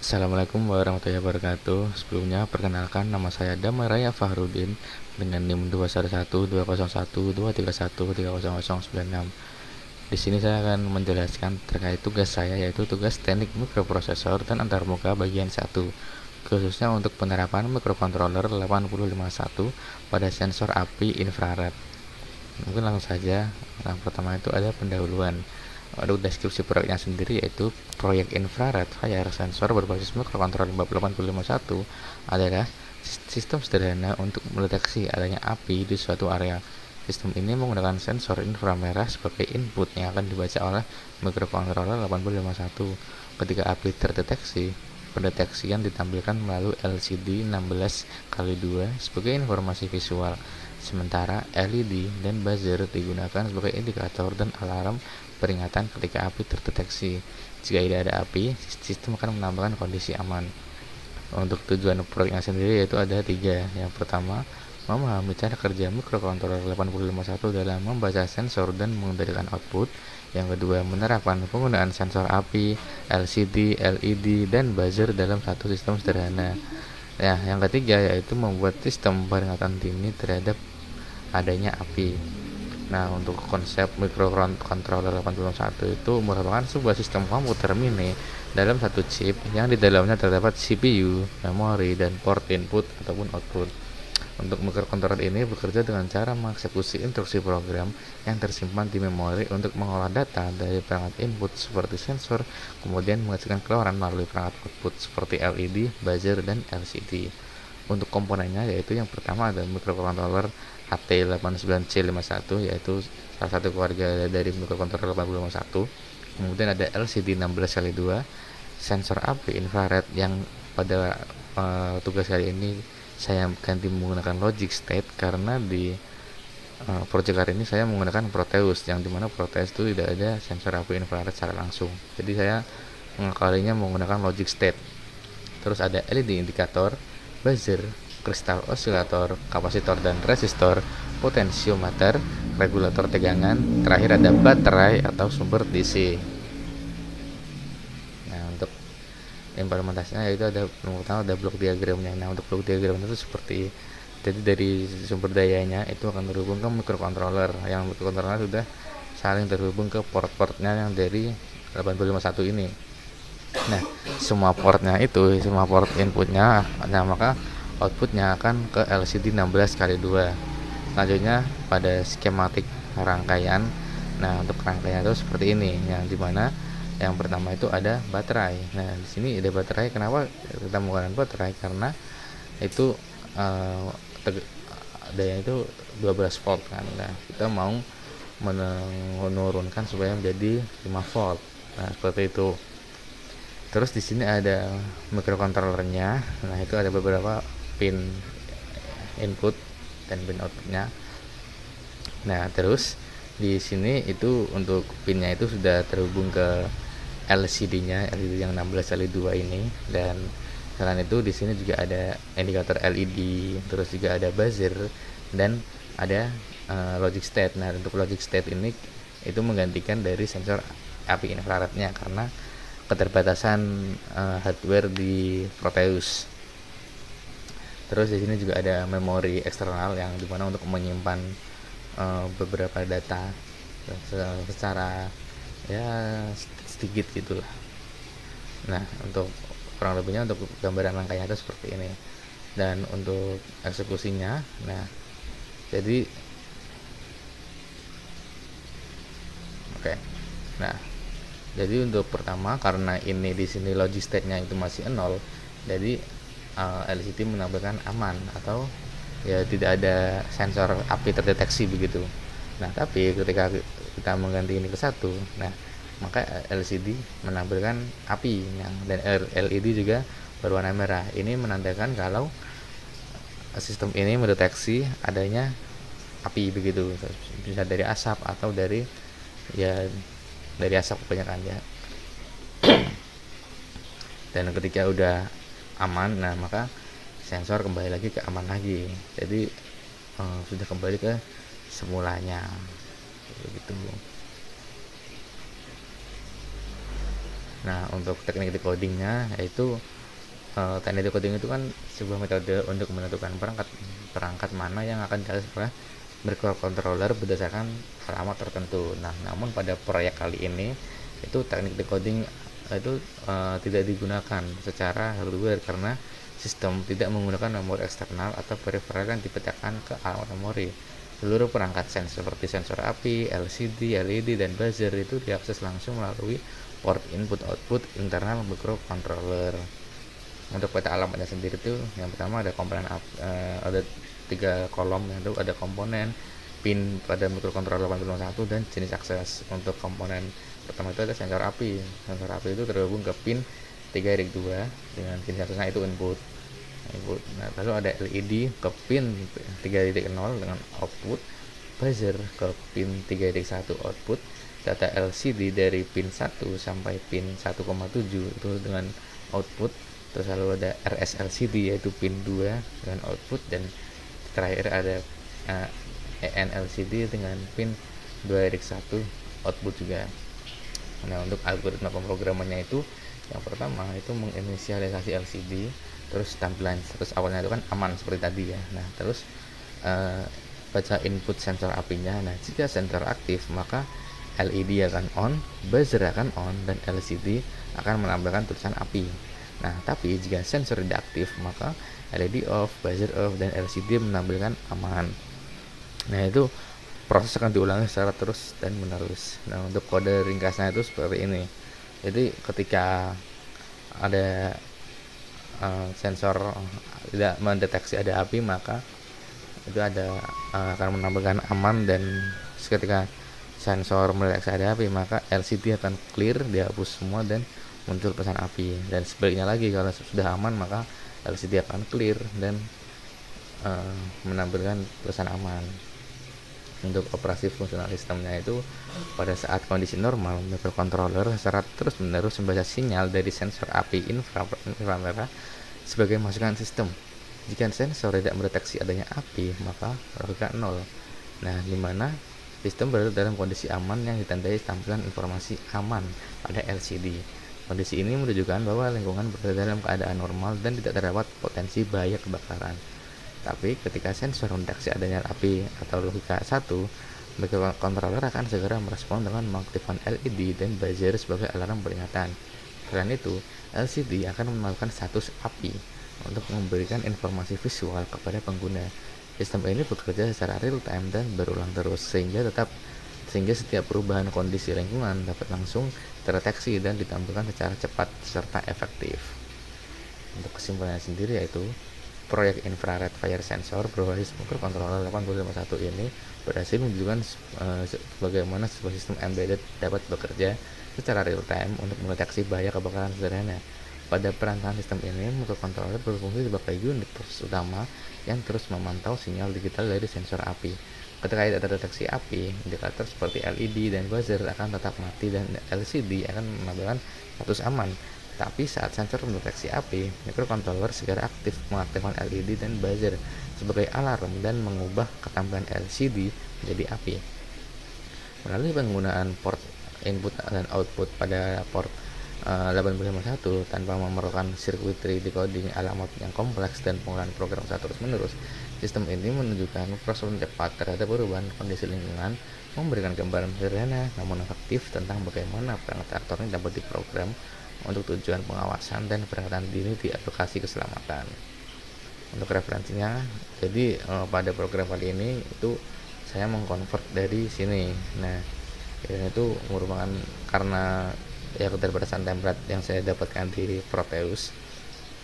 Assalamualaikum warahmatullahi wabarakatuh. Sebelumnya perkenalkan, nama saya Damai Raya Fahrudin dengan NIM 211200123131096. Di sini saya akan menjelaskan terkait tugas saya, yaitu tugas teknik mikroprosesor dan antarmuka bagian 1, khususnya untuk penerapan mikrocontroller 8051 pada sensor api infrared. Mungkin langsung saja. Yang pertama itu ada pendahuluan. Untuk deskripsi proyeknya sendiri, yaitu proyek infrared fire sensor berbasis mikrokontroller 8051 adalah sistem sederhana untuk mendeteksi adanya api di suatu area. Sistem ini menggunakan sensor inframerah sebagai input yang akan dibaca oleh mikrokontroller 8051. Ketika api terdeteksi, pendeteksian ditampilkan melalui LCD 16x2 sebagai informasi visual. Sementara LED dan buzzer digunakan sebagai indikator dan alarm peringatan ketika api terdeteksi. Jika tidak ada api, sistem akan menampilkan kondisi aman. Untuk tujuan proyeknya sendiri yaitu ada 3. Yang pertama, memahami cara kerja mikrokontroller 8051 dalam membaca sensor dan mengendalikan output. Yang kedua, menerapkan penggunaan sensor api, LCD, LED, dan buzzer dalam satu sistem sederhana. Ya, yang ketiga yaitu membuat sistem peringatan dini terhadap adanya api. Nah, untuk konsep microcontroller 81 itu merupakan sebuah sistem komputer mini dalam satu chip yang di dalamnya terdapat CPU, memori, dan port input ataupun output. Untuk microcontroller ini bekerja dengan cara mengeksekusi instruksi program yang tersimpan di memori untuk mengolah data dari perangkat input seperti sensor, kemudian menghasilkan keluaran melalui perangkat output seperti LED, buzzer, dan LCD. Untuk komponennya yaitu yang pertama ada microcontroller HT89C51, yaitu salah satu keluarga dari microcontroller 8051. Kemudian ada LCD 16x2, sensor api infrared yang pada tugas kali ini saya ganti menggunakan logic state karena di project kali ini saya menggunakan Proteus, yang dimana Proteus itu tidak ada sensor api infrared secara langsung. Jadi saya mengakalinya menggunakan logic state. Terus ada LED indikator, buzzer, kristal osilator, kapasitor dan resistor, potensiometer, regulator tegangan, terakhir ada baterai atau sumber DC. Nah, untuk implementasinya itu ada pertama ada blok diagramnya. Nah, untuk blok diagram itu seperti jadi dari sumber dayanya itu akan terhubung ke microcontroller, yang microcontroller sudah saling terhubung ke port-portnya yang dari 8051 ini. Nah, semua port inputnya, nah maka outputnya akan ke LCD 16x2. Selanjutnya pada skematik rangkaian. Nah, untuk rangkaian itu seperti ini, yang dimana yang pertama itu ada baterai. Nah, di sini ada baterai. Kenapa kita menggunakan baterai? Karena itu daya itu 12 volt kan. Nah, kita mau menurunkan supaya menjadi 5 volt. Nah, seperti itu. Terus di sini ada microcontrollernya. Nah, itu ada beberapa pin input dan pin outputnya. Nah, terus di sini itu untuk pinnya itu sudah terhubung ke LCD-nya, LED yang 16x2 ini. Dan selain itu di sini juga ada indikator LED, terus juga ada buzzer dan ada logic state. Nah, untuk logic state ini itu menggantikan dari sensor api infrarednya karena keterbatasan hardware di Proteus. Terus di sini juga ada memori eksternal yang dimana untuk menyimpan beberapa data secara ya sedikit gitulah. Nah, untuk kurang lebihnya untuk gambaran rangkaian itu seperti ini. Dan untuk eksekusinya, nah jadi oke. Nah, jadi untuk pertama karena ini di sini logic state-nya itu masih 0, jadi LCD menampilkan aman atau ya tidak ada sensor api terdeteksi begitu. Nah, tapi ketika kita mengganti ini ke 1, nah maka LCD menampilkan api dan LED juga berwarna merah. Ini menandakan kalau sistem ini mendeteksi adanya api begitu, bisa dari asap atau dari asap kebanyakan ya. Dan ketika udah aman, nah maka sensor kembali lagi ke aman lagi. Jadi sudah kembali ke semulanya begitu. Nah, untuk teknik decodingnya yaitu teknik decoding itu kan sebuah metode untuk menentukan perangkat mana yang akan diakses oleh microcontroller berdasarkan alamat tertentu. Nah, namun pada proyek kali ini itu teknik decoding itu tidak digunakan secara hardware karena sistem tidak menggunakan memori eksternal atau peripheral yang dipecahkan ke alamat memori. Seluruh perangkat sensor seperti sensor api, LCD, LED, dan buzzer itu diakses langsung melalui port input-output internal microcontroller. Untuk peta alamatnya sendiri itu yang pertama ada komponen ada 3 kolom, yaitu ada komponen pin pada microcontroller 851 dan jenis akses. Untuk komponen pertama itu ada sensor api. Sensor api itu terhubung ke pin 3.2 dengan jenis aksesnya itu input. Nah, lalu ada LED ke pin 3.0 dengan output, buzzer ke pin 3.1 output, data LCD dari pin 1 sampai pin 1,7 itu dengan output. Terus lalu ada RSLCD yaitu pin 2 dengan output, dan terakhir ada ENLCD dengan pin 2.1 output juga. Nah, untuk algoritma pemrogramannya itu yang pertama itu menginisialisasi LCD, terus tampilan status awalnya itu kan aman seperti tadi ya. Nah, terus baca input sensor apinya. Nah, jika sensor aktif maka LED akan on, buzzer akan on, dan LCD akan menampilkan tulisan api. Nah, tapi jika sensor tidak aktif maka LED off, buzzer off, dan LCD menampilkan aman. Nah, itu proses akan diulangi secara terus dan menerus. Nah, untuk kode ringkasnya itu seperti ini. Jadi ketika ada sensor tidak mendeteksi ada api maka itu akan menampilkan aman, dan ketika sensor mendeteksi ada api maka LCD akan clear, dihapus semua dan muncul pesan api. Dan sebaliknya lagi, kalau sudah aman maka LCD akan clear dan menampilkan pesan aman. Untuk operasi fungsional sistemnya itu pada saat kondisi normal, microcontroller secara terus menerus membaca sinyal dari sensor api inframerah sebagai masukan sistem. Jika sensor tidak mendeteksi adanya api maka logika 0. Nah, dimana sistem berada dalam kondisi aman yang ditandai tampilan informasi aman pada LCD. Kondisi ini menunjukkan bahwa lingkungan berada dalam keadaan normal dan tidak terdapat potensi bahaya kebakaran. Tapi ketika sensor mendeteksi adanya api atau logika 1, microcontroller akan segera merespon dengan mengaktifkan LED dan buzzer sebagai alarm peringatan. Selain itu, LCD akan menampilkan status api untuk memberikan informasi visual kepada pengguna. Sistem ini bekerja secara real time dan berulang terus sehingga setiap perubahan kondisi lingkungan dapat langsung terdeteksi dan ditampilkan secara cepat serta efektif. Untuk kesimpulannya sendiri yaitu proyek infrared fire sensor berbasis microcontroller 851 ini berhasil menunjukkan bagaimana sebuah sistem embedded dapat bekerja secara real time untuk mendeteksi bahaya kebakaran sederhana. Pada perantaraan sistem ini, microcontroller berfungsi sebagai unit proses utama yang terus memantau sinyal digital dari sensor api. Ketika tidak terdeteksi api, indikator seperti LED dan buzzer akan tetap mati dan LCD akan menampilkan status aman. Tapi saat sensor mendeteksi api, microcontroller segera aktif mengaktifkan LED dan buzzer sebagai alarm dan mengubah ketampilan LCD menjadi api. Melalui penggunaan port input dan output pada port 851 tanpa memerlukan circuitry decoding alamat yang kompleks dan penggunaan program secara terus-menerus, sistem ini menunjukkan proses cepat terhadap perubahan kondisi lingkungan, memberikan gambaran sederhana namun efektif tentang bagaimana perangkat aktor ini dapat diprogram untuk tujuan pengawasan dan peringatan dini di aplikasi keselamatan. Untuk referensinya, jadi pada program kali ini itu saya mengkonvert dari sini. Nah, ini itu merupakan karena ya keterbatasan template yang saya dapatkan di Proteus.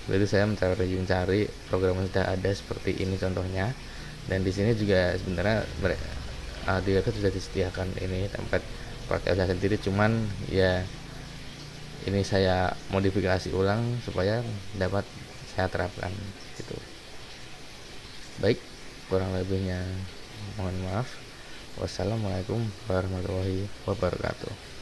Jadi saya mencari program yang sudah ada seperti ini contohnya. Dan di sini juga sebenarnya di website sudah disediakan ini template Proteus sendiri, cuman ya ini saya modifikasi ulang supaya dapat saya terapkan gitu. Baik, kurang lebihnya mohon maaf. Wassalamualaikum warahmatullahi wabarakatuh.